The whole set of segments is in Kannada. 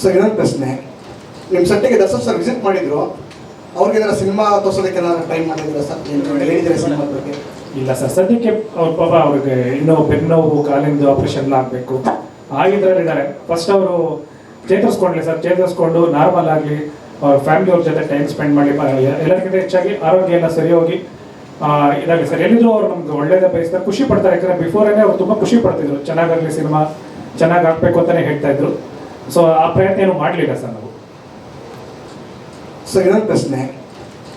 ಸರ್ ಇನ್ನೊಂದು ಪ್ರಶ್ನೆ, ನಿಮ್ಮ ಸೆಟ್ಟಿಗೆ ದರ್ಶನ್ ಸರ್ ವಿಸಿಟ್ ಮಾಡಿದ್ರು, ಅವ್ರಿಗೆ ಏನಾದ್ರು ಸಿನಿಮಾ ತೋರಿಸೋದಕ್ಕೆ ಏನಾದ್ರು ಟೈಮ್ ಮಾಡಿದ್ರೆ ಸರ್ ಹೇಳಿದ್ರೆ ಸಿನಿಮಾ ಬಗ್ಗೆ? ಇಲ್ಲ ಸರ್, ಸದ್ಯಕ್ಕೆ ಅವ್ರ ಪಾಪ ಅವ್ರಿಗೆ ಇನ್ನೂ ಬೆನ್ನೋವು ಕಾಲಿಂದು ಆಪರೇಷನ್ ಆಗಬೇಕು ಆಗಿದ್ರಲ್ಲಿದ್ದಾರೆ. ಫಸ್ಟ್ ಅವರು ಚೇತರಿಸ್ಕೊಂಡ್ಲಿ ಸರ್, ಚೇತರಿಸ್ಕೊಂಡು ನಾರ್ಮಲ್ ಆಗಲಿ ಅವ್ರ ಫ್ಯಾಮಿಲಿ ಅವ್ರ ಜೊತೆ ಟೈಮ್ ಸ್ಪೆಂಡ್ ಮಾಡಿ ಎಲ್ಲರಿಗಿಂತ ಹೆಚ್ಚಾಗಿ ಆರೋಗ್ಯ ಎಲ್ಲ ಸರಿ ಹೋಗಿ ಇದಾಗಲಿ ಸರ್. ಎಲ್ಲಿದ್ರು ಅವ್ರು ನಮ್ಗೆ ಒಳ್ಳೇದೇ ಬಯಸ್ತಾರೆ, ಖುಷಿ ಪಡ್ತಾರೆ. ಯಾಕಂದರೆ ಬಿಫೋರೇ ಅವ್ರು ತುಂಬ ಖುಷಿ ಪಡ್ತಿದ್ರು, ಚೆನ್ನಾಗಾಗಲಿ ಸಿನಿಮಾ ಚೆನ್ನಾಗಿ ಆಗಬೇಕು ಅಂತಲೇ ಹೇಳ್ತಾ ಇದ್ರು. ಸೊ ಆ ಪ್ರಯತ್ನ ಏನು ಮಾಡಲಿಲ್ಲ ಸರ್ ನಾವು. ಸರ್ ಇನ್ನೊಂದು ಪ್ರಶ್ನೆ,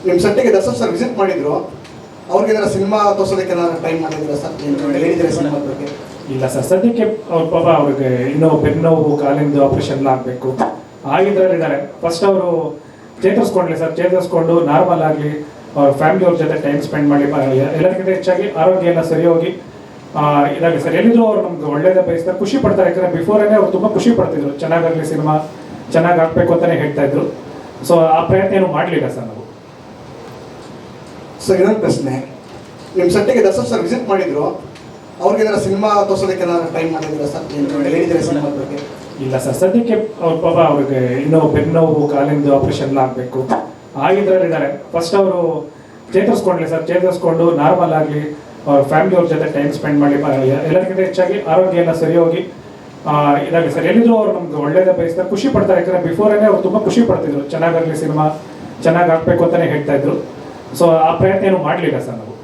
ನಿಮ್ಮ ಸೆಟ್ಟಿಗೆ ದರ್ಶನ್ ಸರ್ ವಿಸಿಟ್ ಮಾಡಿದ್ರು, ಅವ್ರಿಗೆ ಏನಾದ್ರು ಸಿನಿಮಾ ತೋರಿಸೋದಕ್ಕೆ ಏನಾದ್ರು ಟೈಮ್ ಮಾಡಿದ್ರೆ ಸರ್ ಹೇಳಿದ್ರೆ ಸಿನಿಮಾ ಬಗ್ಗೆ? ಇಲ್ಲ ಸರ್, ಸದ್ಯಕ್ಕೆ ಅವ್ರ ಪಾಪ ಅವ್ರಿಗೆ ಇನ್ನೂ ಬೆನ್ನೋವು ಕಾಲಿಂದು ಆಪರೇಷನ್ ಆಗಬೇಕು ಆಗಿದ್ರಲ್ಲಿದ್ದಾರೆ. ಫಸ್ಟ್ ಅವರು ಚೇತರಿಸ್ಕೊಂಡ್ಲಿ ಸರ್, ಚೇತರಿಸ್ಕೊಂಡು ನಾರ್ಮಲ್ ಆಗಲಿ ಅವ್ರ ಫ್ಯಾಮಿಲಿ ಅವ್ರ ಜೊತೆ ಟೈಮ್ ಸ್ಪೆಂಡ್ ಮಾಡಿ ಎಲ್ಲರಿಗಿಂತ ಹೆಚ್ಚಾಗಿ ಆರೋಗ್ಯ ಎಲ್ಲ ಸರಿ ಹೋಗಿ ಇದಾಗಲಿ ಸರ್. ಎಲ್ಲಿದ್ರು ಅವ್ರು ನಮ್ಗೆ ಒಳ್ಳೇದೇ ಬಯಸ್ತಾರೆ, ಖುಷಿ ಪಡ್ತಾರೆ. ಯಾಕಂದರೆ ಬಿಫೋರೇ ಅವ್ರು ತುಂಬ ಖುಷಿ ಪಡ್ತಿದ್ರು, ಚೆನ್ನಾಗಾಗಲಿ ಸಿನಿಮಾ ಚೆನ್ನಾಗಿ ಆಗಬೇಕು ಅಂತಲೇ ಹೇಳ್ತಾ ಇದ್ರು. ಸೊ ಆ ಪ್ರಯತ್ನ ಏನು ಮಾಡಲಿಲ್ಲ ಸರ್ ನಾವು. ಸರ್ ಇನ್ನೊಂದು ಪ್ರಶ್ನೆ, ನಿಮ್ಮ ಸೆಟ್ಟಿಗೆ ದರ್ಶನ್ ಸರ್ ವಿಸಿಟ್ ಮಾಡಿದ್ರು, ಅವ್ರಿಗೆ ಏನಾದ್ರು ಸಿನಿಮಾ ತೋರಿಸೋದಕ್ಕೆ ಏನಾದ್ರು ಟೈಮ್ ಮಾಡಿದ್ರೆ ಸರ್ ಹೇಳಿದ್ರೆ ಸಿನಿಮಾ ಬಗ್ಗೆ? ಇಲ್ಲ ಸರ್, ಸದ್ಯಕ್ಕೆ ಅವ್ರ ಪಾಪ ಅವ್ರಿಗೆ ಇನ್ನೂ ಬೆನ್ನೋವು ಕಾಲಿಂದು ಆಪರೇಷನ್ ಆಗಬೇಕು ಆಗಿದ್ರಲ್ಲಿದ್ದಾರೆ. ಫಸ್ಟ್ ಅವರು ಚೇತರಿಸ್ಕೊಂಡ್ಲಿ ಸರ್, ಚೇತರಿಸ್ಕೊಂಡು ನಾರ್ಮಲ್ ಆಗಲಿ ಅವ್ರ ಫ್ಯಾಮಿಲಿ ಅವ್ರ ಜೊತೆ ಟೈಮ್ ಸ್ಪೆಂಡ್ ಮಾಡಿ ಎಲ್ಲರಿಗಿಂತ ಹೆಚ್ಚಾಗಿ ಆರೋಗ್ಯ ಎಲ್ಲ ಸರಿ ಹೋಗಿ ಇದಾಗಲಿ ಸರ್. ಎಲ್ಲಿದ್ರು ಅವ್ರು ನಮ್ಗೆ ಒಳ್ಳೇದೇ ಬಯಸ್ತಾರೆ, ಖುಷಿ ಪಡ್ತಾರೆ. ಯಾಕಂದರೆ ಬಿಫೋರೇ ಅವ್ರು ತುಂಬ ಖುಷಿ ಪಡ್ತಿದ್ರು, ಚೆನ್ನಾಗಾಗಲಿ ಸಿನಿಮಾ ಚೆನ್ನಾಗಿ ಆಗಬೇಕು ಅಂತಲೇ ಹೇಳ್ತಾ ಇದ್ರು. ಸೊ ಆ ಪ್ರಯತ್ನ ಏನು ಮಾಡಲಿಲ್ಲ ಸರ್ ನಾವು.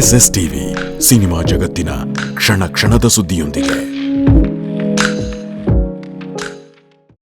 SS ಟಿವಿ ಸಿನಿಮಾ ಜಗತ್ತಿನ ಕ್ಷಣ ಕ್ಷಣದ ಸುದ್ದಿಯೊಂದಿಗೆ.